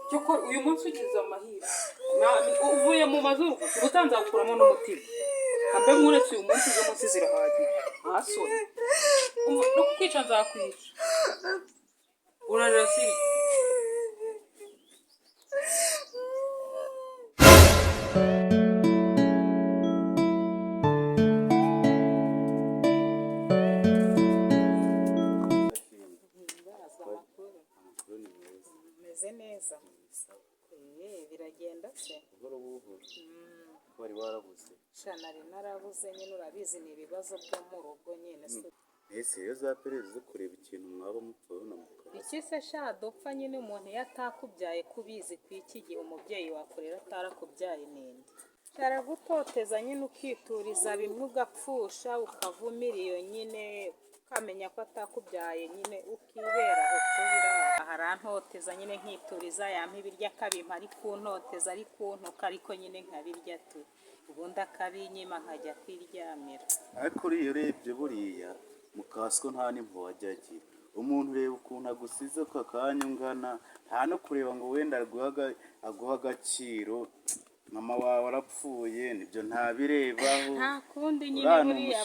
cyoko uyu munsi ugize amahirwe uvuye mu mazuru ubutanza gukuramo n'umutima kambe muretse uyu munsi zo munsi zirahagije asone no kwica nzakwica urarasiri neza biragenda se buhoro buhoro wari warabuze nari narabuze nyine urabizi ni ibibazo byo mu rugo nyine ese iyo za perezi zo kureba ikintu mwaba mupfana mukora iki se sha dupfa nyine umuntu iyo atakubyaye kubizi ku iki gihe umubyeyi wakorera atarakubyaye ninde cyaragutoteza nyine ukituriza bimwe ugapfusha ukavumira iyo nyine ukamenya ko atakubyaye nyine ukibera aho tubira harantoteza nyine nkituriza yampa ibiryo akabimpa ari kuntoteza ari kuntuka ariko nyine nkabirya tu ubundi akabinyima nkajya kwiryamira ariko uriya urebye buriya mukasiko nta n'impuhwe wajya agira umuntu ureba ukuntu agusize ko akanya ungana nta no kureba ngo wenda aguha agaciro mama wawe arapfuye nibyo ntabirebaho nta kundi nyine buriya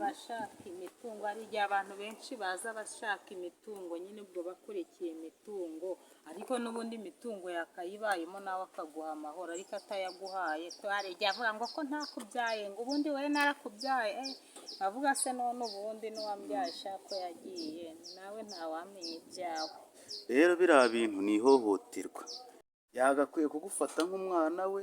bashaka imitungo ari igihe abantu benshi baza bashaka imitungo nyine ubwo bakurikiye imitungo ariko n'ubundi imitungo yakayibayemo nawe akaguha amahoro ariko atayaguhaye twarejya avuga ngo ko ntakubyaye ngo ubundi we narakubyaye avuga se none ubundi n'uwambyaye shako yagiye nawe ntawamenya ibyawe rero biriya bintu ni ihohoterwa yagakwiye kugufata nk'umwana we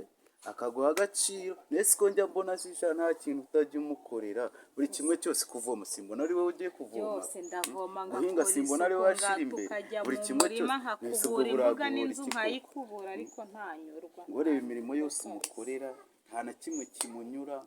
akaguha agaciro ndetse ko njya mbona shisha nta kintu utajya umukorera buri kimwe cyose kuvoma simbona ari wowe ugiye kuvoma byose ndavoma guhinga simbona ari wowe ashira imbere buri kimwe cyose nkakubura imbuga n'inzu nkayikubura ariko ntanyurwa ngo reba imirimo yose umukorera nta na kimwe kimunyura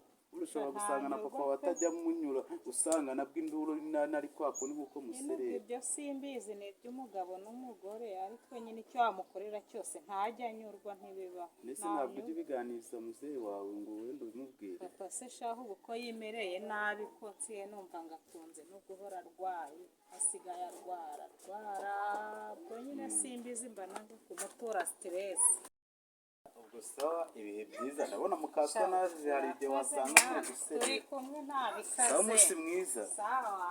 ushobora gusanga na papa watajya munyura usanga nabwo induru nari kwako ni uko muserera ibyo simbizi ni iby'umugabo n'umugore ariko nyine icyo wamukorera cyose ntajya anyurwa ntibiba ndetse ntabwo ujya ubiganiriza muzehe wawe ngo wenda ubimubwire papa se shaho ubu ko yimereye nabi ko nsiye numva ngo akunze no guhora arwaye asigaye arwara ubwo nyine simbizi mba nanga kumutura stress ubwo sawa ibihe byiza ndabona mukaswa naje hari igihe wasanga muri guserera turi kumwe ntabikaze sawa umunsi mwiza sawa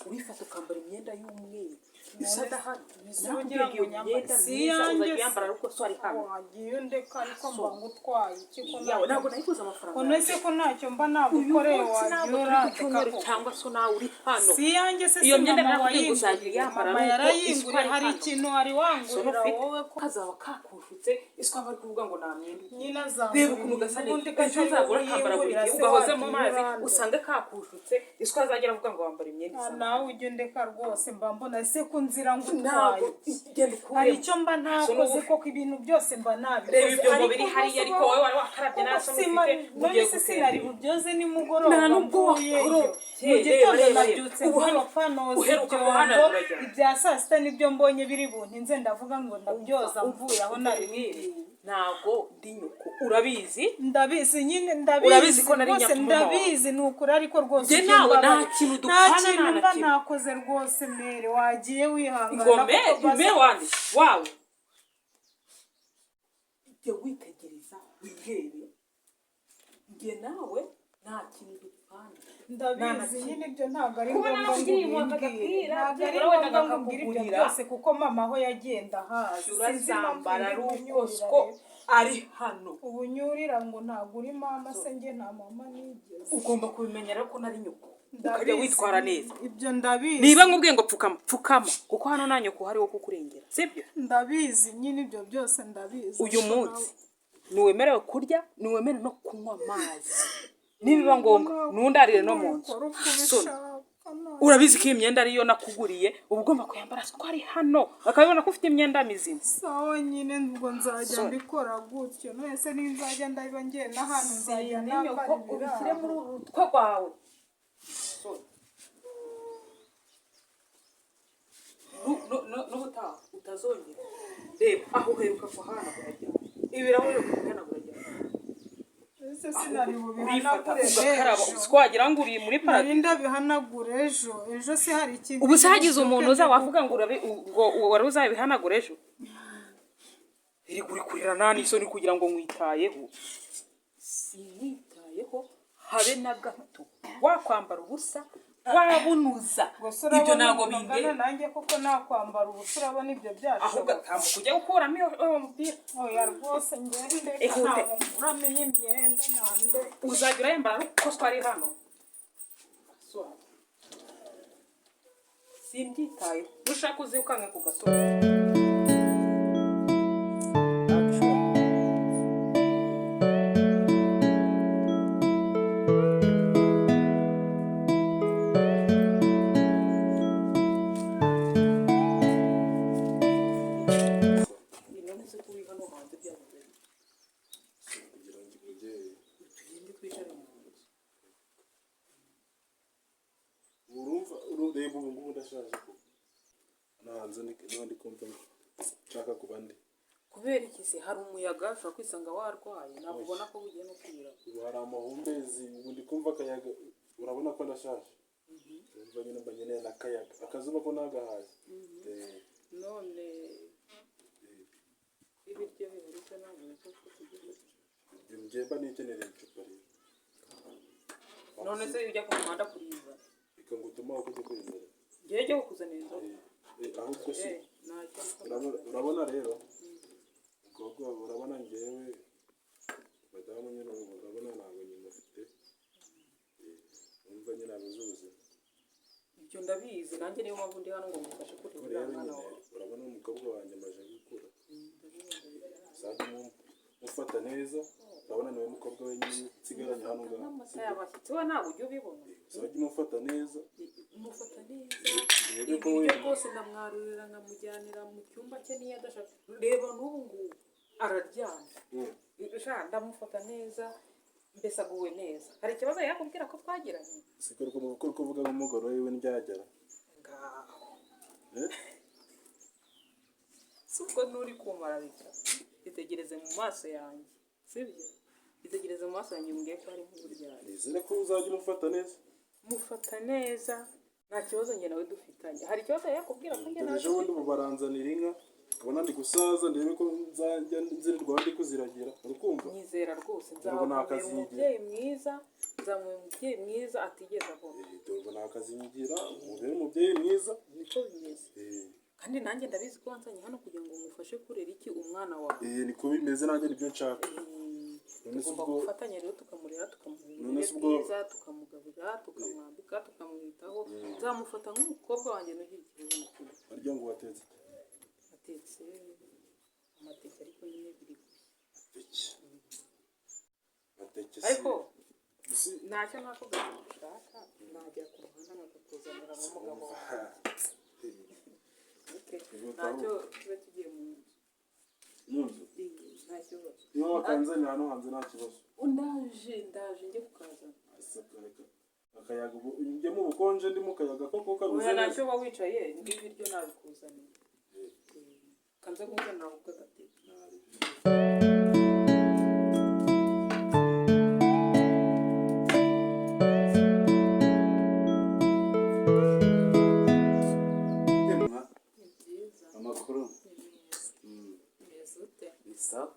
urifata ukambara imyenda y'umweru isada hano ngira ngo nyambara si yanjye yambara ariko so ari hano wagiye ndeka ariko mba ngutwaye ikiko yawe ntabwo nayikoze amafaranga konese ko ntacyo mba nagukoreye wagiura cyangwa so nawe uri hano si yanjye se iyo myenda nakuyiguzagiye yambara yarayingure hari ikintu wari wangurira wowe ko kazaba kakushutse iswa bari kuvuga ngo namyenda nyina zawe reba ukuntu gasa neza ejo uzagura kambara buri gihe ugahoze mu mazi usanga kakushutse iswa azagera avuga ngo wambara imyenda isa nawe ujye ndeka rwose mba mbona ese ko nzira ngo utwaye hari icyo mba ntakoze koko ibintu byose mba nabikoze reba ibyo mubiri hariya ariko wowe wari wakarabye naso mufite mugiye sinari bubyoze nimugoroba nta nubwo mu gitondo nabyutse nk'abafanozi uheruka guhana ibya saa sita nibyo mbonye biri buntinze ndavuga ngo ndabyoza mvuye aho nabibwiye ntago ndi nyoko urabizi ndabizi nyine ndabizi ko nari nyako ndabizi ni ukuri ariko rwose je nawe nta kintu dupfana mba nakoze rwose mere wagiye wihangana ngome wandi wawe ijye witegereza wihebe nge nawe nta kintu dupfana ndabizi nyine ibyo ntabwo ari ngombwa ngo ubimbwire ntabwo ari ngombwa ngo umbwire ibyo byose kuko mama aho yagenda hazi urasambara ari uko ari hano ubunyurira ngo ntabwo uri mama se nge nta mama nigeze ugomba kubimenyera ko nari nyoko ukajya witwara neza ibyo ndabizi niba nkubwiye ngo pfukama kuko hano nta nyoko hari wo kukurengera sibyo ndabizi nyine ibyo byose ndabizi uyu munsi ntiwemerewe kurya ntiwemerewe no kunywa amazi nibiba ngombwa ntundarire no mu nzu urabizi ko iyi myenda ariyo nakuguriye uba ugomba kuyambara ko ari hano akabibona ko ufite imyenda mizima sawa nyine ubwo nzajya mbikora gutyo nese ninzajya ndabiba ngiye n'ahantu nzajya nambara ubishyire muri uru rutwe rwawe n'ubutaha utazongera reba aho uheruka kuhanagura ibirahuri kuhanagura se sinari urifata bubihanagure ugakaraba ejo twagira ngo uri muri nari paradizo ndabihanagura ejo se hari ikintu ubu se hagize umuntu uza wavuga ngo ngo wari uzabihanagura ejo iri kurira nta n'isoni kugira ngo mwitayeho sinwitayeho habe na gato wakwambara ubusa wabunuza ibyo ntabwo bindeba nanjye koko nakwambara ubusa urabona ibyo byacu ahubwo atambuka ujya gukuramo uwo mupira oya rwose ngende Ehute. ntabwo muramenye imyenda nande uzajya urayambara nuko twari hano simbyitayeho nushaka uzirukanke ku gasozi urumva reba ubu ngubu ndashaje ko nahanze niba ndi kumva nshaka kuba ndi kubera iki se hari umuyaga ushobora kwisanga warwaye ntabwo ubona ko bugiye no kwira ubu hari amahumbezi ubu ndi kumva akayaga urabona ko ndashaje urumva nyine mba nkeneye n'akayaga akazuba ko nagahaye none ibiryo bihuritse ntabwo niko tugiye njyemba nikenera icupa rero none se ujya ku muhanda kuriza reka ngo utume aho kujya kwizera ngewe jya kukuzanira inzoga ahubwo si ntacyo urabona rero umukobwa urabona njyewe madamu nyine urabona ntabwo nyine afite wumva nyine abuze ubuzima ibyo ndabizi nanjye niyo mpamvu ndi hano ngo mufashe ko kurira rero umwana nyine wawe urabona umukobwa wanjye amaze gukura uzajya mufata neza urabona niwe mukobwa wenyine usigaranye hano ngaho n'amata y'abashyitsi we ntabwo ujya ubibona uzajya umufata neza umufata neza urebe ko ibiryo rwose ndamwarurira nkamujyanira mu cyumba cye niyo adashaka reba n'ubu ngubu araryamye ndamufata neza mbese aguwe neza hari ikibazo yakubwira ko twagiranye siko uri kuvuga nk'umugore wiwe ndyagera ngaho si ubwo nturi kumararika itegereze mu maso yanjye sibyo itegereze mu maso yanjye mbwiye ko ari nk'uburyari nizere ko uzajya umufata neza mufata neza nta kibazo njye nawe dufitanye hari ikibazo yakubwira ko njye nawe ejo bundi ubu baranzanira inka ukabona ndi gusaza ndebe ko nzajya nzirirwa ndi kuziragira uri kumva nyizera rwose nzamubera umubyeyi mwiza nzamubera umubyeyi mwiza atigeze abona dore ni akazingira umubere umubyeyi mwiza niko bimeze kandi nanjye ndabizi ko wanzanye hano kugira ngo umufashe kurera iki umwana wawe niko bimeze nanjye nibyo nshaka tugomba gufatanya rero tukamurera tukamuha uburere bwiza tukamugaburira tukamwambika tukamwitaho nzamufata nk'umukobwa wanjye ntugire ikibazo na kimwe harya ngo watetse atetse amateke ariko nyine biri ateke ariko ntacyo nakubwira ushaka najya ku muhanda nkakakuzanira nk'umugabo wawe ntacyo tuba tugiye mu nzu nta kibazo niba wakanzanira hano hanze nta kibazo ndaje njye kukazana akayaga njye mu bukonje ndi mu kayaga koko kabuze oya ntacyo uba wicaye n'ibiryo nabikuzaniye kanze kuzanira ahubwo agateke amakuru ni sawa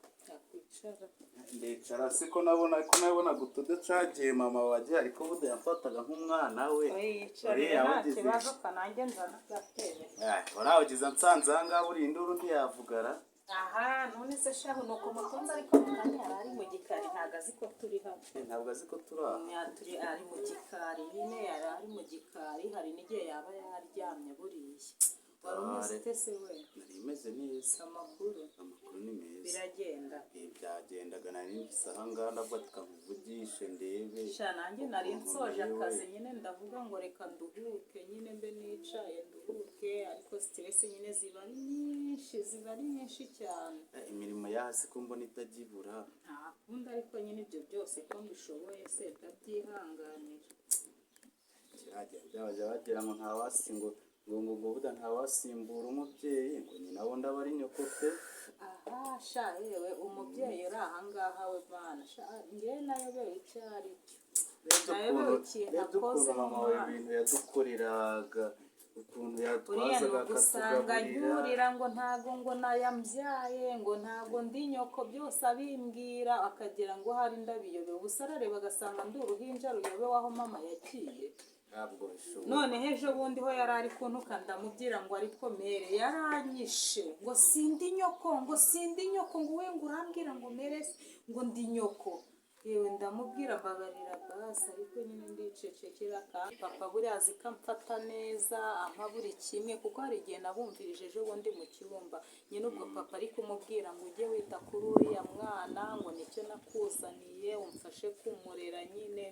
ndicara se ko nabonaga utudacagiye mama wagiye ariko buda yamfataga nk'umwana we yicarire nta kibazo kananjye nzana gatebe warawugize nsanze aha ngaha buriya induru ntiyavugara aha none se shaho ni uko mutonze ariko mukanya yari ari mu gikari ntabwo azi ko turi hano ntabwo azi ko turi aha ari mu gikari nyine yari ari mu gikari hari n'igihe yaba yaryamye buriya wari umeze ute se we nari imeze neza amakuru ni meza biragenda byagendaga nari nfise aha ngaha ndavuga tukamuvugishe ndebe sha nanjye nari nsoje akazi nyine ndavuga ngo reka nduhuke nyine mbe nicaye nduhuke ariko stress nyine ziba ari nyinshi cyane imirimo ya hasi ko mbona itajya ibura nta kundi ariko nyine ibyo byose ko mbishoboye se ndabyihanganira byabajya bagira ngo nta wasi ngo ngo buda ntawasimbura umubyeyi ngo nyina wo ndaba ari nyoko pe. aha sha yewe umubyeyi uri ahangaha we bana sha ngewe nayobewe icyo ari cyo nayobewe ikintu akoze mama we ibintu yadukoreraga ukuntu uriya yatwazaga ni ugusanga akatugaburira yurira ngo ntago ngo nayambyaye ngo ntago ndi nyoko byose abimbwira akagira ngo hari ndabiyobewe gusa arareba agasanga ndi uruhinja ruyobewe aho mama yagiye. ntabwo bishoboka. none ejo bundi ho yari ari kuntuka ndamubwira ngo ariko mere yaranyishe ngo sindi nyoko ngo we ngo urambwira ngo mere ngo ndi nyoko yewe ndamubwira mbabarira basi ariko nyine ndicecekera papa buriya azi ko amfata neza ampa buri kimwe kuko hari igihe nabumvirije ejo bundi mu cyumba nyine ubwo papa ari kumubwira ngo ujye wita kuri uriya mwana ngo nicyo nakuzaniye umfashe kumurera nyine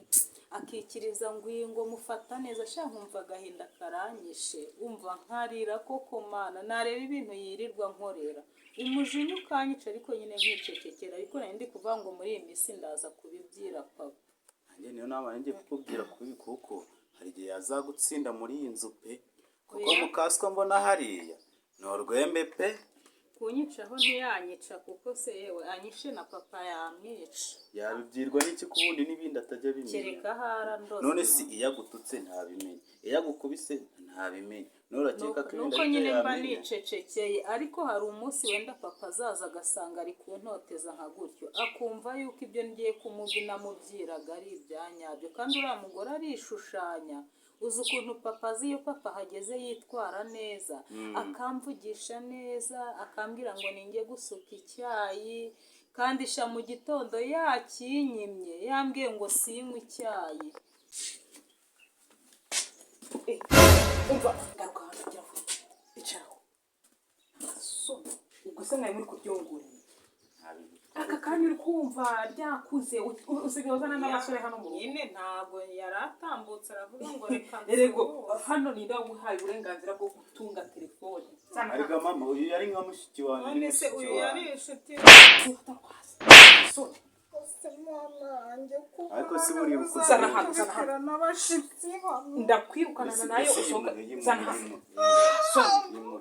akikiriza ngo iyi ngo mufata neza sha nkumva agahinda karanyishe umva nkarira koko mana nareba ibintu yirirwa nkorera umujinya ukanyica ariko nyine nkicecekera ariko nari ndi kuvuga ngo muri iyi minsi ndaza kubibwira papa. nanjye niyo nama ngiye kukubwira kubi kuko hari igihe yazagutsinda muri iyi nzu pe kuko Oya. mu kaswa mbona hariya ni urwembe pe. kunyicaho ntiyanyica kuko se yewe anyishe na papa yamwica yabibyirwa n'iki ku bundi n'ibindi atajya abimenya. kereka ahara ndoze none si iyo agututse ntabimenye iyo agukubise ntabimenye none urakeka ko ibindi nuko ari nyine byo mba yamenya. nicecekeye ariko hari umunsi wenda papa azaza agasanga ari kuntoteza nka gutyo akumva yuko ibyo ngiye kumubwiraga ari ibyanyabyo kandi uriya mugore arishushanya uzi ukuntu papa azi iyo papa hageze yitwara neza akamvugisha neza akambwira ngo ninjye gusuka icyayi kandi sha mu gitondo yakinyimye yambwiye ngo sinywe icyayi. umva garuka hano ujya vuba icaraho so ubwo se mwari muri kuryongorera aka kanya uri kumva ryakuze usigaye uzana n'abasore hano mu rugo nyine ntabwo yari atambutse aravuga ngo reka erego hano ni ndawe uhaye uburenganzira bwo gutunga telefone ariko mama uyu yari nka mushiki wanjye none se uyu yari inshuti ariko si buriya ukuze zana hano ndakwirukana nayo usohoka zana hano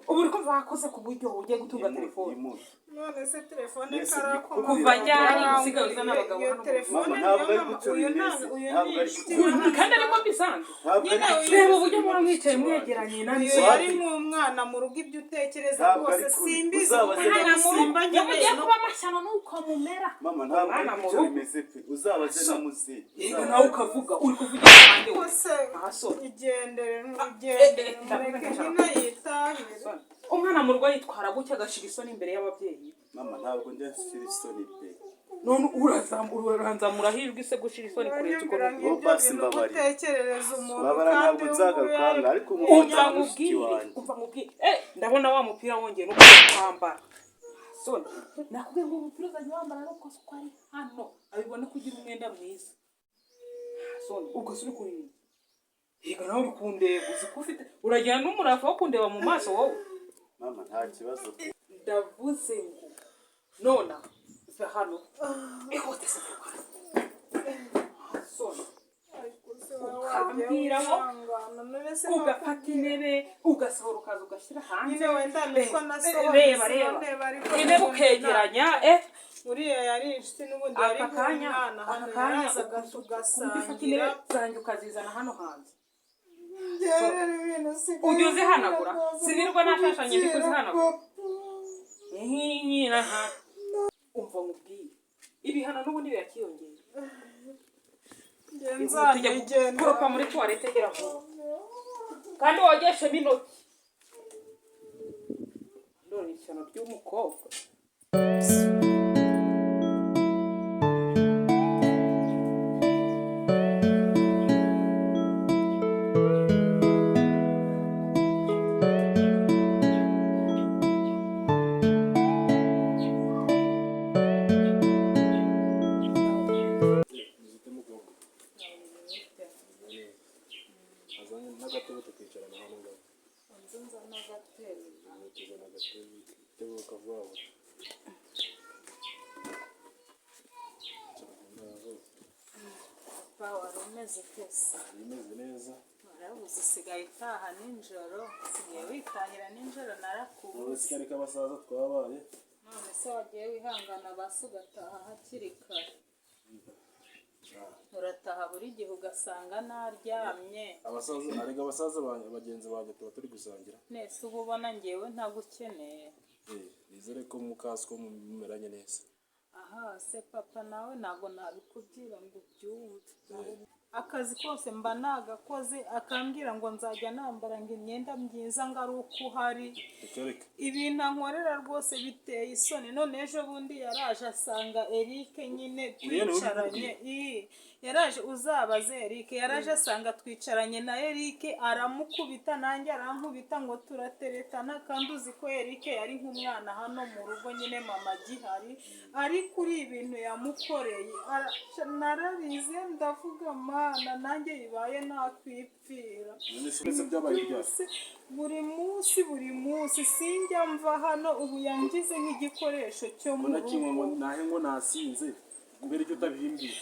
ubu uri kumva wakoze ku buryo ugiye gutunga telefone none se telefone Mbese karakoma kuva ryari usigaye uzana abagabo iyo hano telefone Mama, ntabwo ari niyo gucura uyu iminsi. uyu Ntabwo ni ari inshuti gucura. kandi ariko bisanzwe ntabwo ari nyine reba uburyo muba mwicaye mwegeranye nani uyu yari nk'umwana mu rugo ibyo utekereza Ntabwo rwose ari kure. simbizi Uzabaze kuko nta na simba iyo mugiye nkeneye kuba amashyano nuko mumera mama ntabwo ari Mwana mu gucura rugo. bimeze pe uzabaze na muzehe yego nawe ukavuga uri kuvugira abandi kose ahasore igendere ntugendere mureke nyine yitahire umwana mu rugo yitwara gutya agashira isoni imbere y'ababyeyi mama ntabwo njya nshyira isoni pe none uranzamura hirwa ise gushira isoni kurenza uko uranyumvira nubwo nk'ibyo basi bintu mbabarira. gutekerereza umuntu babara kandi ntabwo nzagarukanga ariko umva umufata mushiki nkubwire wanjye umva nkubwire ndabona wa mupira wongeye no kwambara soni nakubwiye ngo umupira uzajya wambara no kosa uko ari hano abibone ko ugira umwenda mwiza soni ubwo si uri kuririmba yego nawe uri kundeba uzi ko ufite uragira n'umurava wo kundeba mu maso wowe mama nta kibazo pe ndavuze ngo nona za hano ihute se soni ukambwira ngo ugafata intebe ugasohora ukaza ugashyira hanze nyine wenda nuko reba reba intebe ukegeranya uriya yari inshuti n'ubundi yari aka kanya nk'umwana hano aka kanya yarazaga ufata tugasangira intebe zanjye ukazizana hano hanze ibintu ujya uzihanagura sinirwa nashashanye ndi kuzihanagura nk'inyina umva mubwire ibihano n'ubundi birakiyongera tujya gukoropa muri tuwarete gera vuba kandi wogeshemo intoki none ishyano ry'umukobwa azanye n'agatebe tukicarana hano ngaho nzana agatebe tuzana agatebe tebuka vuba vuba wari umeze twese imeze neza yarabuze usigaye itaha nijoro usigaye witahira nijoro narakubuze usigare k'abasaza twabaye none se wagiye wihangana basi ugataha hakiri kare urataha buri gihe ugasanga naryamye arega abasaza bagenzi banjye tuba turi gusangira nese uba ubona ngewe ntagukeneye nizere ko mukasiko mumeranye neza aha se papa nawe ntabwo nabikubwira ngo ubyumve akazi kose mba nagakoze akambwira ngo nzajya nambara ngo imyenda myiza ngo ari uko uhari ibintu ankorera rwose biteye isoni none ejo bundi yaraje asanga Eric nyine twicaranye yaraje uzabaze Eric yaraje asanga twicaranye na Eric aramukubita nanjye arankubita ngo turateretana kandi uzi ko Eric yari nk'umwana hano mu rugo nyine mama gihari ari kuri ibintu yamukoreye nararize ndavuga mana nanjye bibaye nakwipfira buri munsi sinjya mva hano ubu yangize nk'igikoresho cyo mu rugo nahe ngo nasinze kubera icyo utabimbwiye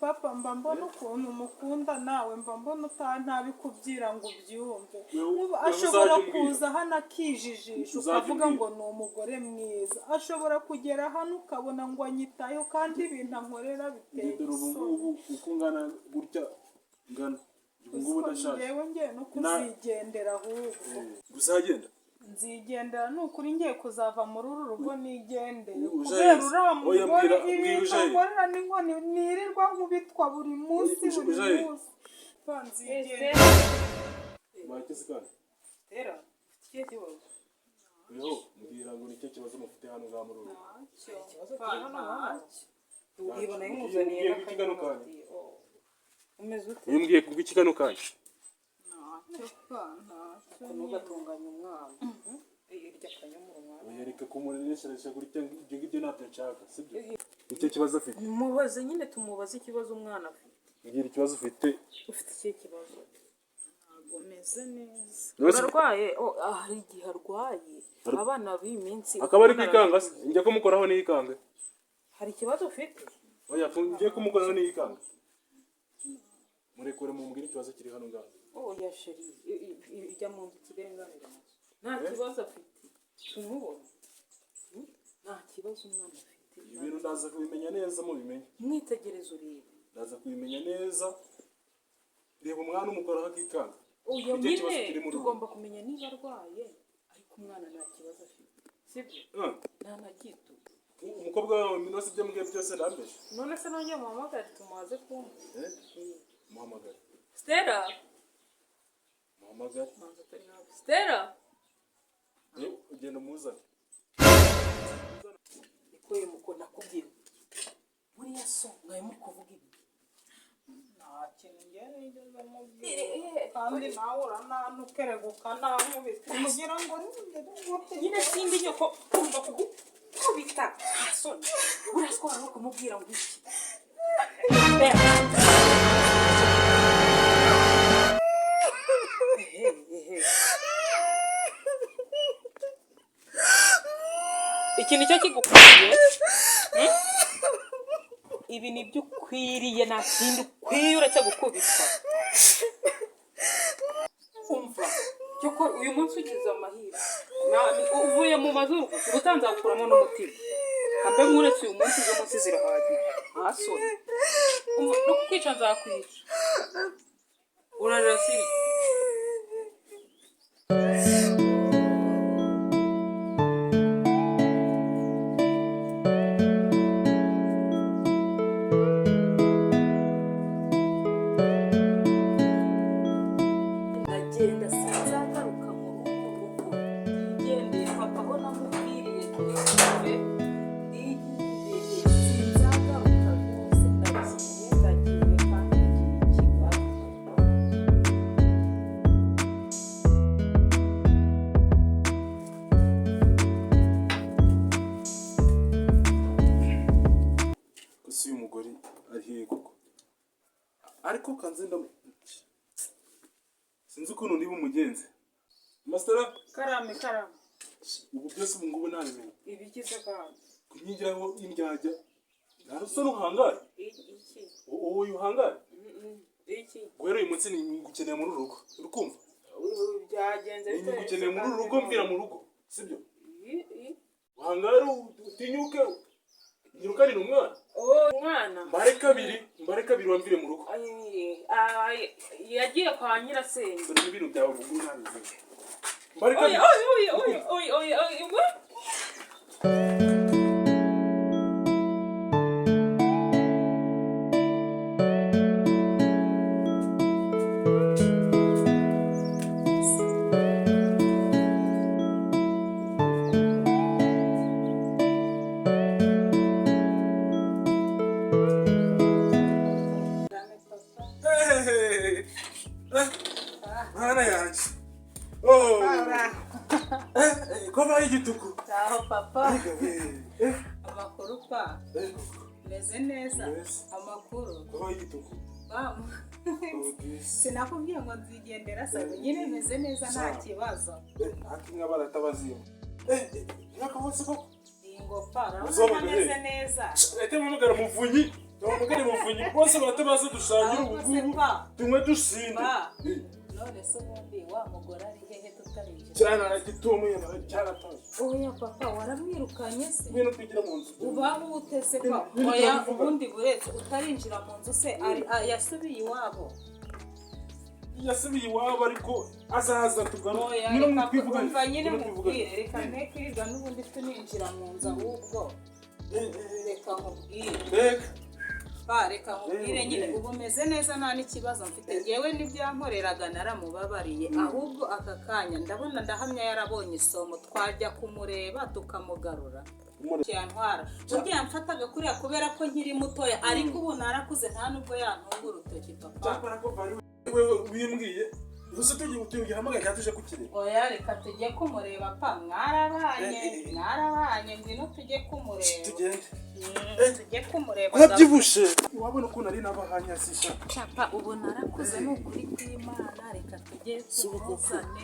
papa mba mbona ukuntu mukunda nawe mba mbona ntabikubwira ngo ubyumve ashobora kuza hano akijijisha ukavuga ngo ni umugore mwiza ashobora kugera hano ukabona ngo anyitayeho kandi ibintu ankorera biteye isoni uko ungana gutya ngana ngubu ndashaje ngewe no kuzigendera ahubwo uzagenda nzigendera ni ukuri ngiye kuzava muri uru rugo nigendere kubera uriya mugore ibintu ankorera n'inkoni nirirwa nkubitwa buri munsi nzigendera Stella ikihe kibazo weho mbwira ngo nicyo kibazo mufite hano ngaha muri uru ikibazo kiri hano ntacyo ubwibona y'umuzaniye n'akanyamati umeze ute umbwiye kubw'ikigano kanje ntacyo ntugatunganye umwana irya kanyamura umwana yereka kumureresheresha gutya ibyo ngibyo ntabyo nshaka sibyo nicyo kibazo afite mubaze nyine tumubaze ikibazo umwana afite mbwira ikibazo ufite ikihe kibazo ntabwo meze neza urarwaye hari igihe arwaye abana b'iyi minsi akaba ari kwikanga se njya kumukoraho n'iyikanga hari ikibazo ufite oya ngiye kumukoraho n'iyikanga murekure mumbwire ikibazo kiri hano ngaho oya sheri ijya mu nzu kirenganira nta kibazo afite tumubona nta kibazo umwana afite ibintu ndaza kubimenya neza mubimenye mwitegereze urebe ndaza kubimenya neza reba umwana umukoraho akikanga oya nyine tugomba kumenya niba arwaye ariko umwana nta kibazo afite sibyo nta na gito umukobwa wawe minose ibyo mbwiye byose ndambeshe none se nongeye muhamagare tumubaze kumva muhamagare Stella muhamagare Stella ugenda umuzane niko yemukunda kubwira buriya so mwaye muri kuvuga ibi nta kintu ngiye nigeze mubwira kandi nawe uranantukereguka nankubita kugira ngo nyine sindi nyoko kumva kugukubita asoni uraswara no kumubwira ngo iki iki nicyo kigukwiriye ibi nibyo ukwiriye nta kindi ukwiye uretse gukubitwa umva cyoko uyu munsi ugize amahirwe uvuye mu mazuru ubutanza gukuramo n'umutima hambe nk'uretse uyu munsi izo munsi zirahagije ntasoni no kukwica nzakwica urarira siri ariko kanzenda sinzi ukuntu ndi bumugenze Mastera karame ubu byose ubu ngubu nabimenye ibikize kandi kunyigiraho indyajya ntaruso n'uhangare iki ubu yuhangare iki guhera uyu munsi ngukeneye muri uru rugo uri kumva byagenze bite ngukeneye muri uru rugo mvira mu rugo sibyo wangara utinyuke nyirukanire umwana umwana mbare kabiri wamvire mu rugo yagiye kwa nyirasenge dore ibintu byawe ubu ntabivuze mbare oya kabiri oya mwana yanjye ko baye igituku Aho papa amakuru pa meze neza amakuru ko baye igituku sinakubwiye ngo nzigendera sabe nyine meze neza nta kibazo ntakimwe baratabazimu nakabose ko ingo pa urabona meze neza leta mumugara muvunyi muvunyi bose baratabaza dushangira ubugubu tumwe dusinde none se ubundi wa mugore ari hehe tutarinjira cyane aragitumuye cyarataje oya papa waramwirukanye se ibintu twigira mu nzu ubaho utese pa oya ubundi buretse utarinjira mu nzu se yasubiye iwabo yasubiye iwabo ariko azaza tugana umva nyine mubwire reka ntekirirwa n'ubundi tuninjira mu nzu ahubwo reka mubwire reka mubwire nyine ubu umeze neza nta n'ikibazo mfite ngewe n'ibyankoreraga naramubabariye ahubwo aka kanya ndabona ndahamya yarabonye isomo twajya kumureba tukamugarura cyantwara burya yamfataga kuriya kubera ko nkiri mutoya ariko ubu narakuze nta nubwo yantunga urutoki papa wimbwiye gusa tugiye hamwe cyatuje kukireba oya reka tujye kumureba pa mwarabanye ngwino tujye kumureba tugende tujye kumureba urabyibushe wabona ukuntu ari n'abahanyasisha papa ubu narakuze ni ukuri kw'Imana reka tujye kumuzane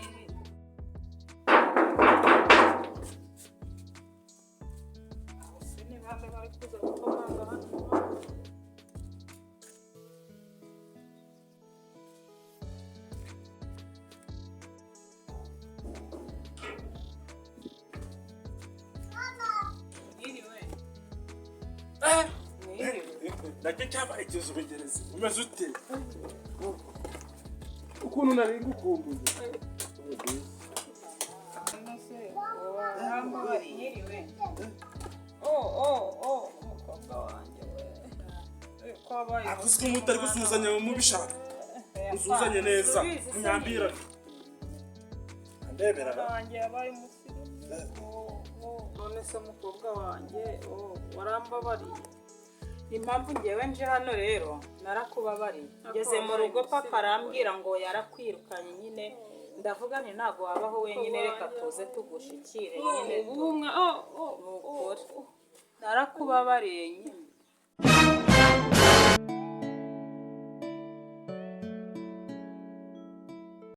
nacyo cyabaye ikizubegereza umeze ute ukuntu nari ngukumbuye avuze ko mutari gusuhuzanya mubishaka musuhuzanye neza munyambira ndebera none se mukobwa wanjye warambabariye impamvu ngewe nje hano rero narakubabariye ngeze mu rugo papa arambwira ngo yarakwirukanye nyine ndavuga nti ntabwo wabaho wenyine reka tuze tugushikire nyine nukuri narakubabariye nyine